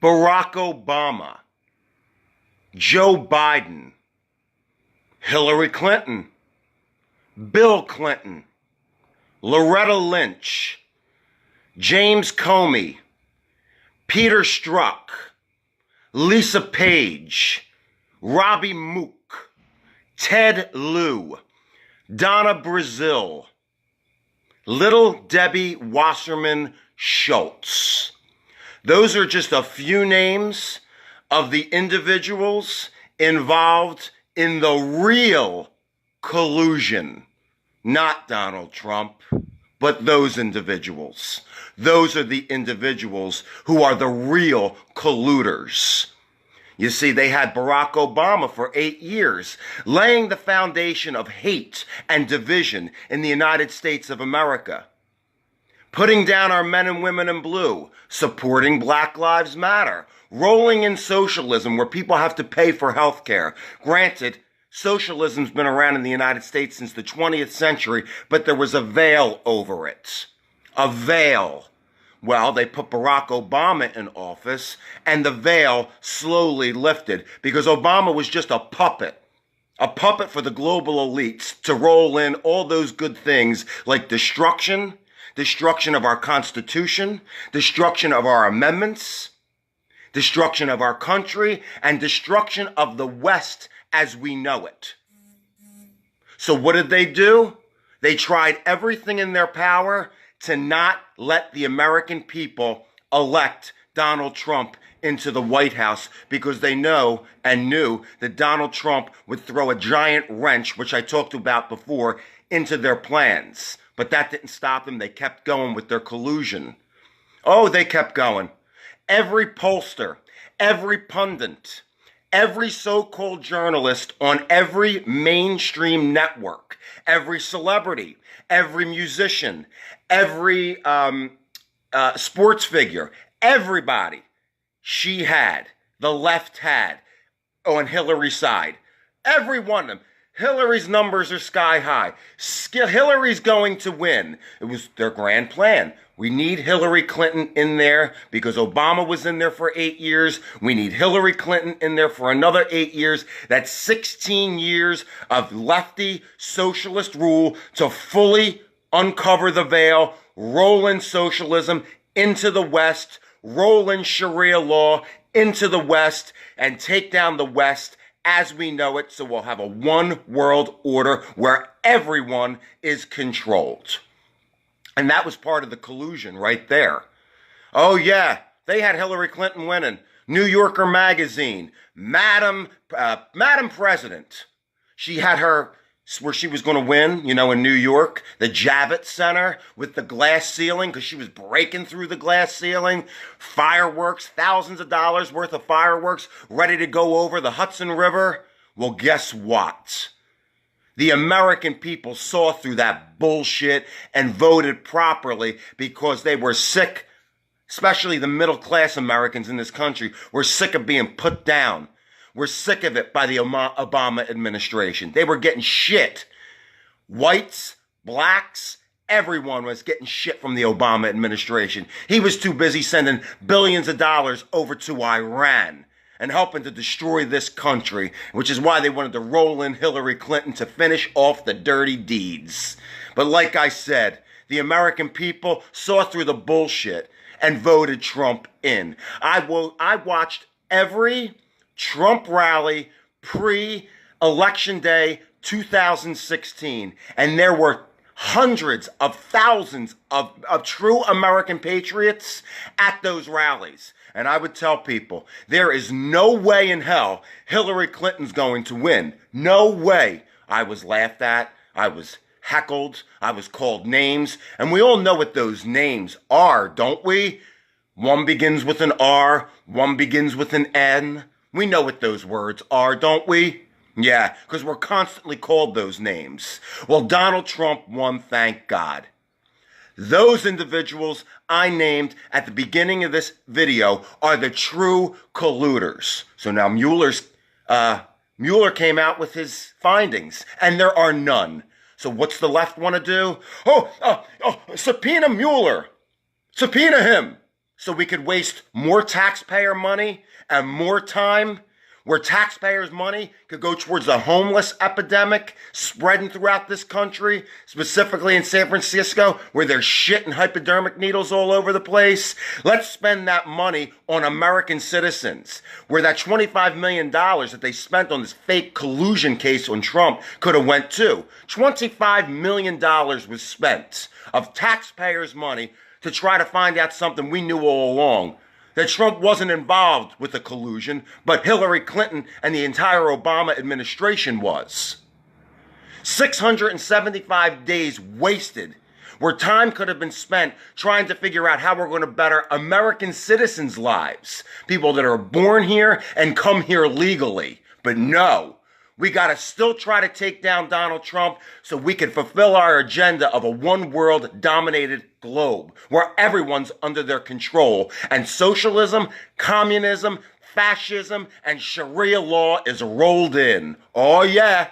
Barack Obama, Joe Biden, Hillary Clinton, Bill Clinton, Loretta Lynch, James Comey, Peter Strzok, Lisa Page, Robbie Mook, Ted Lieu, Donna Brazile, Little Debbie Wasserman Schultz. Those are just a few names of the individuals involved in the real collusion. Not Donald Trump, but those individuals. Those are the individuals who are the real colluders. You see, they had Barack Obama for 8 years, laying the foundation of hate and division in the United States of America. Putting down our men and women in blue, supporting Black Lives Matter, rolling in socialism where people have to pay for health care. Granted, socialism's been around in the United States since the 20th century, but there was a veil over it. A veil. Well, they put Barack Obama in office, and the veil slowly lifted because Obama was just a puppet for the global elites to roll in all those good things like destruction of our Constitution, destruction of our amendments, destruction of our country, and destruction of the West as we know it. So what did they do? They tried everything in their power to not let the American people elect Donald Trump into the White House because they know and knew that Donald Trump would throw a giant wrench, which I talked about before, into their plans. But that didn't stop them. They kept going with their collusion. Oh, they kept going. Every pollster, every pundit, every so-called journalist on every mainstream network, every celebrity, every musician, every sports figure, everybody the left had on Hillary's side. Every one of them. Hillary's numbers are sky high. Hillary's going to win. It was their grand plan. We need Hillary Clinton in there because Obama was in there for 8 years. We need Hillary Clinton in there for another 8 years. That's 16 years of lefty socialist rule to fully uncover the veil, roll in socialism into the West, roll in Sharia law into the West, and take down the West as we know it, so we'll have a one world order where everyone is controlled. And that was part of the collusion right there. Oh yeah, they had Hillary Clinton winning. New Yorker magazine, Madam President. She had her, where she was going to win, in New York, the Javits Center with the glass ceiling, because she was breaking through the glass ceiling. Fireworks, thousands of dollars worth of fireworks, ready to go over the Hudson River. Well, guess what? The American people saw through that bullshit and voted properly because they were sick, especially the middle-class Americans in this country, were sick of being put down. We're sick of it by the Obama administration. They were getting shit. Whites, blacks, everyone was getting shit from the Obama administration. He was too busy sending billions of dollars over to Iran and helping to destroy this country, which is why they wanted to roll in Hillary Clinton to finish off the dirty deeds. But like I said, the American people saw through the bullshit and voted Trump in. I watched every Trump rally pre-election day 2016, and there were hundreds of thousands of true American patriots at those rallies. And I would tell people, there is no way in hell Hillary Clinton's going to win. No way. I was laughed at. I was heckled. I was called names. And we all know what those names are, don't we? One begins with an R. One begins with an N. We know what those words are, don't we? Yeah, because we're constantly called those names. Well, Donald Trump won, thank God. Those individuals I named at the beginning of this video are the true colluders. So now Mueller came out with his findings, and there are none. So what's the left want to do? Subpoena Mueller. Subpoena him. so we could waste more taxpayer money and more time where taxpayers' money could go towards the homeless epidemic spreading throughout this country, specifically in San Francisco, where there's shit and hypodermic needles all over the place. Let's spend that money on American citizens, where that $25 million that they spent on this fake collusion case on Trump could have went to. $25 million was spent of taxpayers' money to try to find out something we knew all along. That Trump wasn't involved with the collusion, but Hillary Clinton and the entire Obama administration was. 675 days wasted, where time could have been spent trying to figure out how we're going to better American citizens' lives. People that are born here and come here legally. But no, we got to still try to take down Donald Trump so we can fulfill our agenda of a one-world dominated globe where everyone's under their control. And socialism, communism, fascism, and Sharia law is rolled in. Oh, yeah.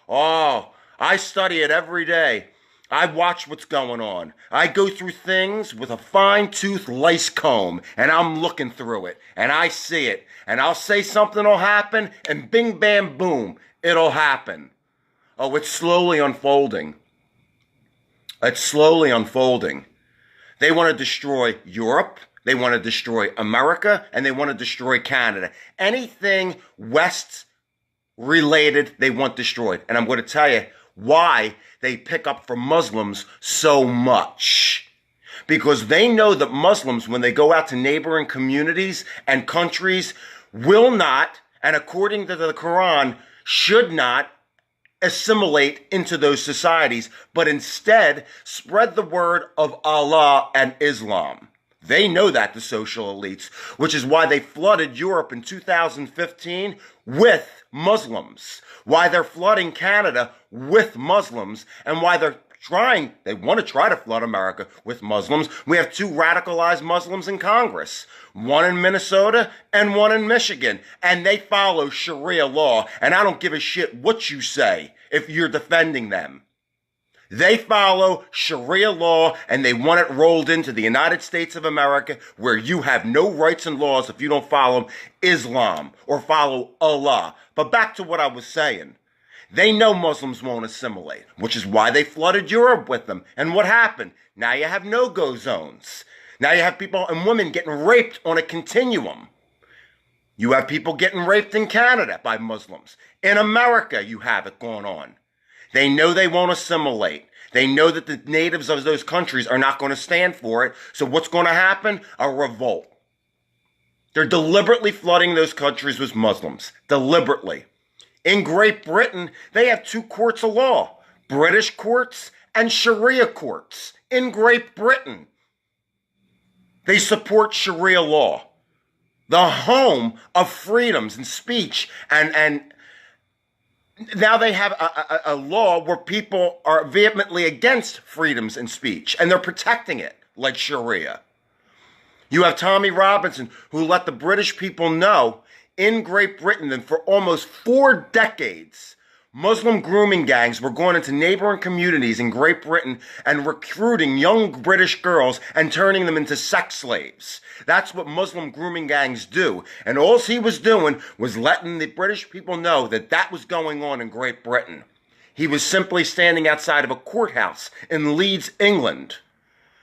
Oh, I study it every day. I watch what's going on. I go through things with a fine-tooth lace comb, and I'm looking through it, and I see it, and I'll say something will happen, and bing, bam, boom, it'll happen. Oh, it's slowly unfolding. It's slowly unfolding. They want to destroy Europe, they want to destroy America, and they want to destroy Canada. Anything West-related, they want destroyed. And I'm going to tell you why they pick up for Muslims so much. Because they know that Muslims, when they go out to neighboring communities and countries, will not, and according to the Quran, should not assimilate into those societies, but instead spread the word of Allah and Islam. They know that, the social elites, which is why they flooded Europe in 2015 with Muslims, why they're flooding Canada with Muslims, and why they want to try to flood America with Muslims. We have two radicalized Muslims in Congress, one in Minnesota and one in Michigan, and they follow Sharia law, and I don't give a shit what you say if you're defending them. They follow Sharia law, and they want it rolled into the United States of America, where you have no rights and laws if you don't follow Islam or follow Allah. But back to what I was saying. They know Muslims won't assimilate, which is why they flooded Europe with them. And what happened? Now you have no-go zones. Now you have people and women getting raped on a continuum. You have people getting raped in Canada by Muslims. In America, you have it going on. They know they won't assimilate. They know that the natives of those countries are not going to stand for it. So what's going to happen? A revolt. They're deliberately flooding those countries with Muslims. Deliberately. In Great Britain, they have two courts of law, British courts and Sharia courts. In Great Britain, they support Sharia law, the home of freedoms and speech. And now they have a law where people are vehemently against freedoms and speech, and they're protecting it like Sharia. You have Tommy Robinson, who let the British people know in Great Britain that for almost 4 decades, Muslim grooming gangs were going into neighboring communities in Great Britain and recruiting young British girls and turning them into sex slaves. That's what Muslim grooming gangs do. And all he was doing was letting the British people know that that was going on in Great Britain. He was simply standing outside of a courthouse in Leeds, England,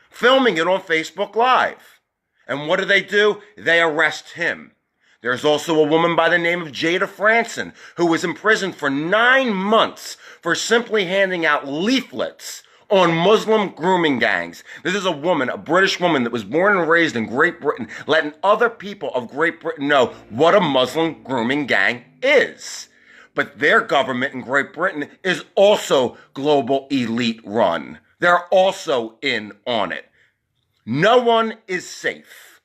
filming it on Facebook Live. And what do? They arrest him. There's also a woman by the name of Jada Franson who was imprisoned for 9 months for simply handing out leaflets on Muslim grooming gangs. This is a woman, a British woman that was born and raised in Great Britain, letting other people of Great Britain know what a Muslim grooming gang is. But their government in Great Britain is also global elite run. They're also in on it. No one is safe.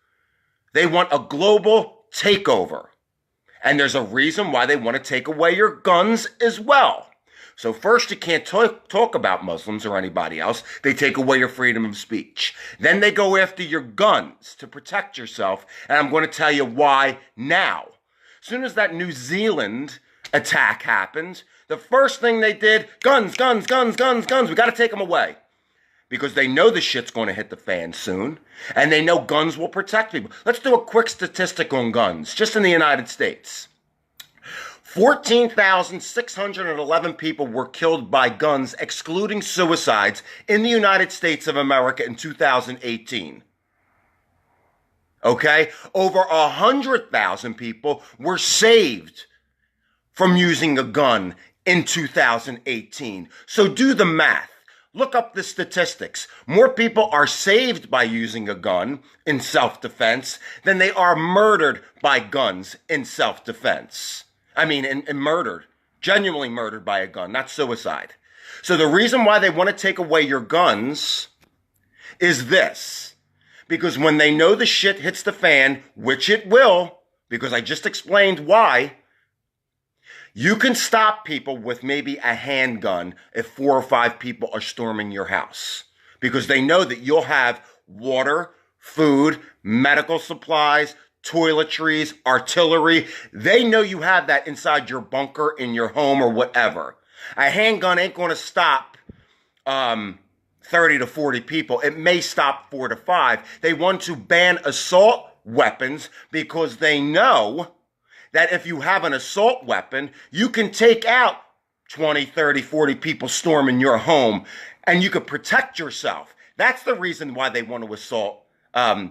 They want a global takeover. And there's a reason why they want to take away your guns as well. So first, you can't talk about Muslims or anybody else. They take away your freedom of speech. Then they go after your guns to protect yourself. And I'm going to tell you why now. As soon as that New Zealand attack happened, the first thing they did, guns, guns, guns, guns, guns. We got to take them away. because they know the shit's going to hit the fan soon, and they know guns will protect people. Let's do a quick statistic on guns, just in the United States. 14,611 people were killed by guns, excluding suicides, in the United States of America in 2018. Okay? Over 100,000 people were saved from using a gun in 2018. So do the math. Look up the statistics. More people are saved by using a gun in self-defense than they are murdered by guns in self-defense. I mean, and murdered, genuinely murdered by a gun, not suicide. So the reason why they want to take away your guns is this. Because when they know the shit hits the fan, which it will, because I just explained why, you can stop people with maybe a handgun if 4 or 5 people are storming your house. Because they know that you'll have water, food, medical supplies, toiletries, artillery. They know you have that inside your bunker, in your home, or whatever. A handgun ain't going to stop 30 to 40 people. It may stop 4 to 5. They want to ban assault weapons because they know that if you have an assault weapon, you can take out 20, 30, 40 people storming your home, and you can protect yourself. That's the reason why they want to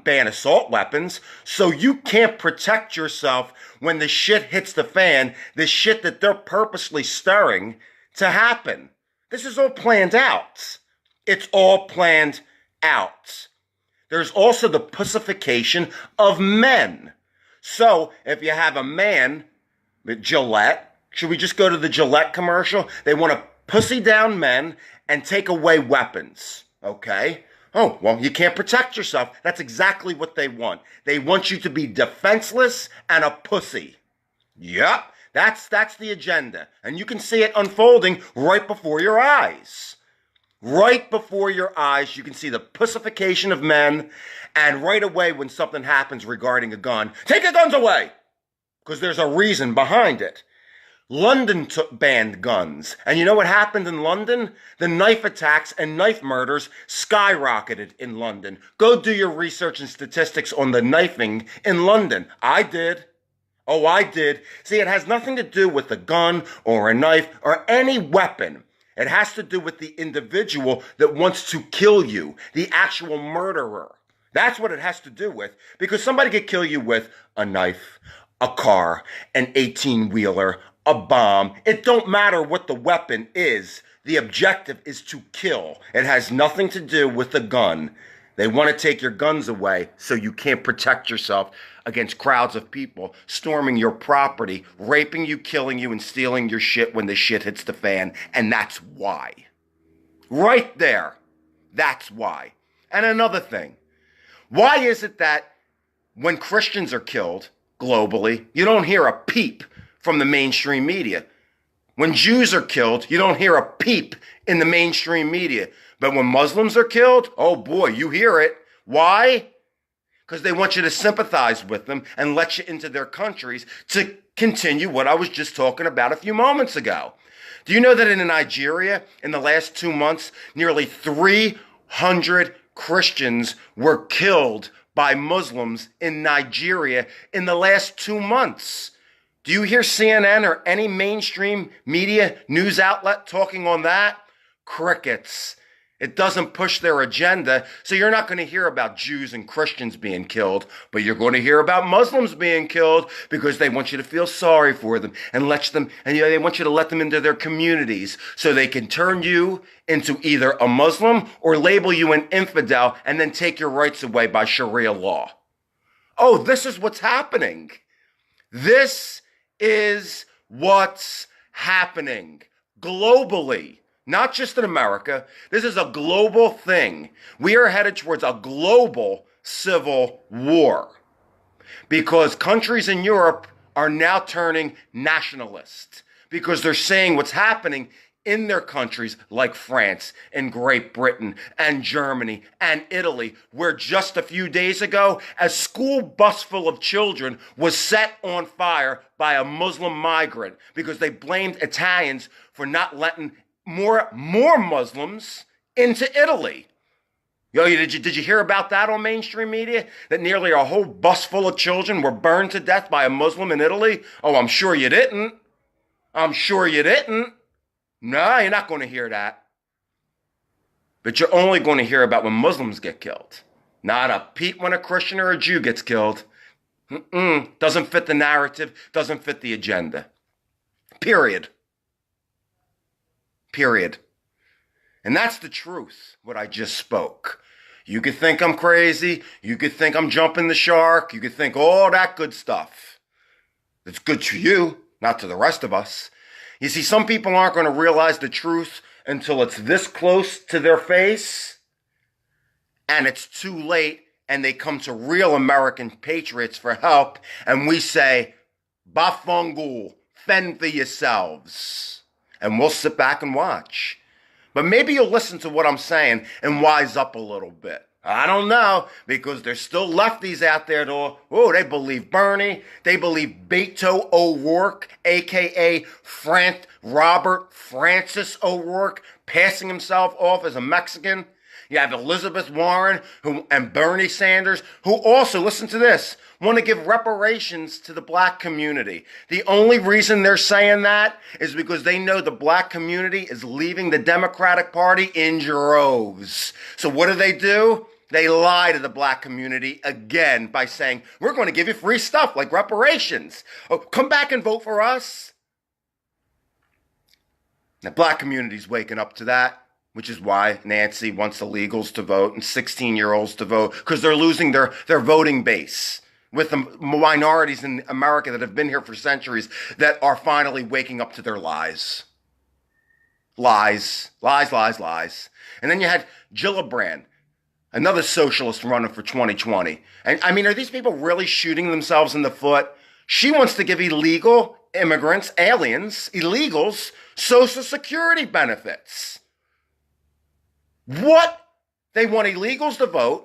ban assault weapons, so you can't protect yourself when the shit hits the fan, the shit that they're purposely stirring to happen. This is all planned out. It's all planned out. There's also the pussification of men. So, if you have a man with Gillette, should we just go to the Gillette commercial? They want to pussy down men and take away weapons, okay? Oh, well, you can't protect yourself. That's exactly what they want. They want you to be defenseless and a pussy. Yep, that's the agenda. And you can see it unfolding right before your eyes. Right before your eyes, you can see the pussification of men, and right away when something happens regarding a gun, take your guns away! Because there's a reason behind it. London banned guns. And you know what happened in London? The knife attacks and knife murders skyrocketed in London. Go do your research and statistics on the knifing in London. I did. Oh, I did. See, it has nothing to do with a gun or a knife or any weapon. It has to do with the individual that wants to kill you, the actual murderer. That's what it has to do with. Because somebody could kill you with a knife, a car, an 18-wheeler, a bomb. It don't matter what the weapon is. The objective is to kill. It has nothing to do with the gun. They want to take your guns away so you can't protect yourself against crowds of people storming your property, raping you, killing you, and stealing your shit when the shit hits the fan. And that's why. Right there. That's why. And another thing. Why is it that when Christians are killed globally, you don't hear a peep from the mainstream media? When Jews are killed, you don't hear a peep in the mainstream media. But when Muslims are killed, oh boy, you hear it. Why? Because they want you to sympathize with them and let you into their countries to continue what I was just talking about a few moments ago. Do you know that in Nigeria, in the last 2 months, nearly 300 Christians were killed by Muslims in Nigeria in the last 2 months? Do you hear CNN or any mainstream media news outlet talking on that? Crickets. It doesn't push their agenda, so you're not going to hear about Jews and Christians being killed, but you're going to hear about Muslims being killed because they want you to feel sorry for them and they want you to let them into their communities so they can turn you into either a Muslim or label you an infidel and then take your rights away by Sharia law. Oh, this is what's happening. This is what's happening globally. Not just in America. This is a global thing. We are headed towards a global civil war because countries in Europe are now turning nationalist because they're saying what's happening in their countries like France and Great Britain and Germany and Italy, where just a few days ago, a school bus full of children was set on fire by a Muslim migrant because they blamed Italians for not letting more Muslims into Italy. Yo, did you hear about that on mainstream media? That nearly a whole bus full of children were burned to death by a Muslim in Italy? Oh, I'm sure you didn't. I'm sure you didn't. No, you're not going to hear that. But you're only going to hear about when Muslims get killed. Not a peep when a Christian or a Jew gets killed. Doesn't fit the narrative, doesn't fit the agenda. Period. Period. And that's the truth, what I just spoke. You could think I'm crazy. You could think I'm jumping the shark. You could think all that good stuff. It's good to you, not to the rest of us. You see, some people aren't going to realize the truth until it's this close to their face, and it's too late, and they come to real American patriots for help, and we say, Bafungul, fend for yourselves. And we'll sit back and watch. But maybe you'll listen to what I'm saying and wise up a little bit. I don't know, because there's still lefties out there that, they believe Bernie, they believe Beto O'Rourke, a.k.a. Robert Francis O'Rourke, passing himself off as a Mexican. You have Elizabeth Warren and Bernie Sanders, who also, listen to this, want to give reparations to the black community. The only reason they're saying that is because they know the black community is leaving the Democratic Party in droves. So what do? They lie to the black community again by saying, we're going to give you free stuff like reparations. Oh, come back and vote for us. The black community's waking up to that, which is why Nancy wants illegals to vote and 16-year-olds to vote, because they're losing their voting base with the minorities in America that have been here for centuries that are finally waking up to their lies. Lies. And then you had Gillibrand, another socialist running for 2020. And I mean, are these people really shooting themselves in the foot? She wants to give illegal immigrants, aliens, illegals, Social Security benefits. What? They want illegals to vote.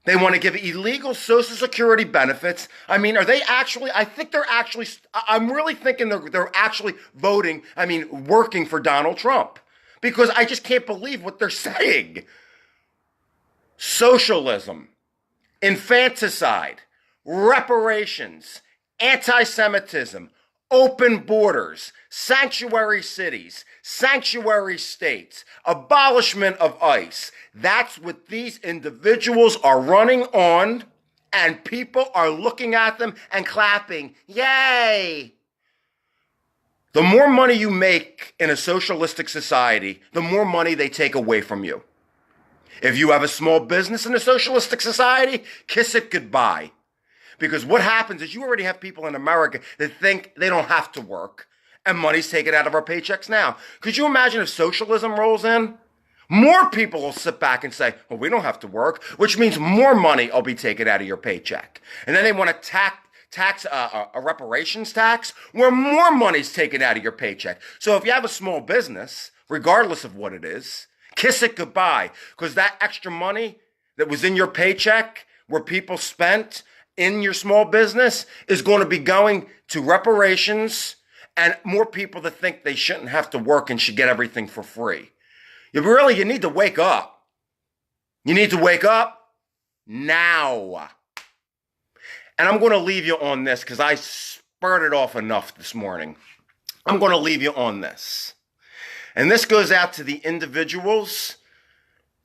They want to give illegal Social Security benefits. I mean, are they actually, I'm really thinking they're actually voting, working for Donald Trump. Because I just can't believe what they're saying. Socialism, infanticide, reparations, anti-Semitism, open borders, sanctuary cities, sanctuary states, abolishment of ICE. That's what these individuals are running on, and people are looking at them and clapping. Yay! The more money you make in a socialistic society, the more money they take away from you. If you have a small business in a socialistic society, kiss it goodbye. Because what happens is you already have people in America that think they don't have to work, and money's taken out of our paychecks now. Could you imagine if socialism rolls in? More people will sit back and say, well, we don't have to work, which means more money will be taken out of your paycheck. And then they want to tax a reparations tax where more money's taken out of your paycheck. So if you have a small business, regardless of what it is, kiss it goodbye, because that extra money that was in your paycheck where people spent in your small business is going to be going to reparations and more people that think they shouldn't have to work and should get everything for free. You need to wake up. You need to wake up now. And I'm going to leave you on this because I spurted off enough this morning. I'm going to leave you on this. And this goes out to the individuals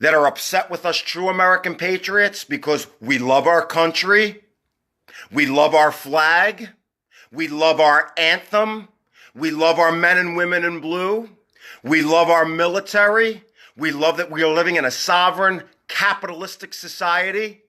that are upset with us true American patriots because we love our country. We love our flag. We love our anthem. We love our men and women in blue. We love our military. We love that we are living in a sovereign, capitalistic society,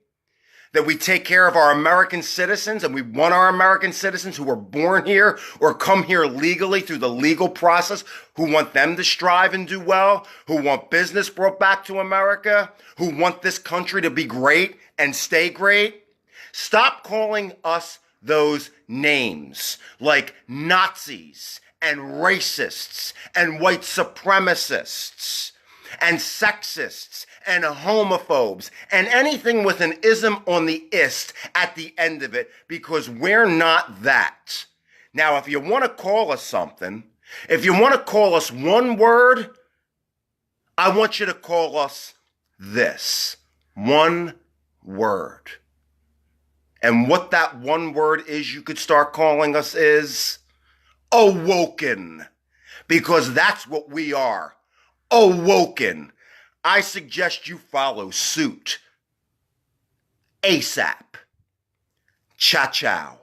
that we take care of our American citizens, and we want our American citizens who were born here or come here legally through the legal process, who want them to strive and do well, who want business brought back to America, who want this country to be great and stay great. Stop calling us those names like Nazis and racists and white supremacists and sexists and homophobes and anything with an ism on the ist at the end of it, because we're not that. Now, if you want to call us something, if you want to call us one word, I want you to call us this. One word. And what that one word is you could start calling us is awoken. Because that's what we are. Awoken. I suggest you follow suit. ASAP. Ciao, ciao.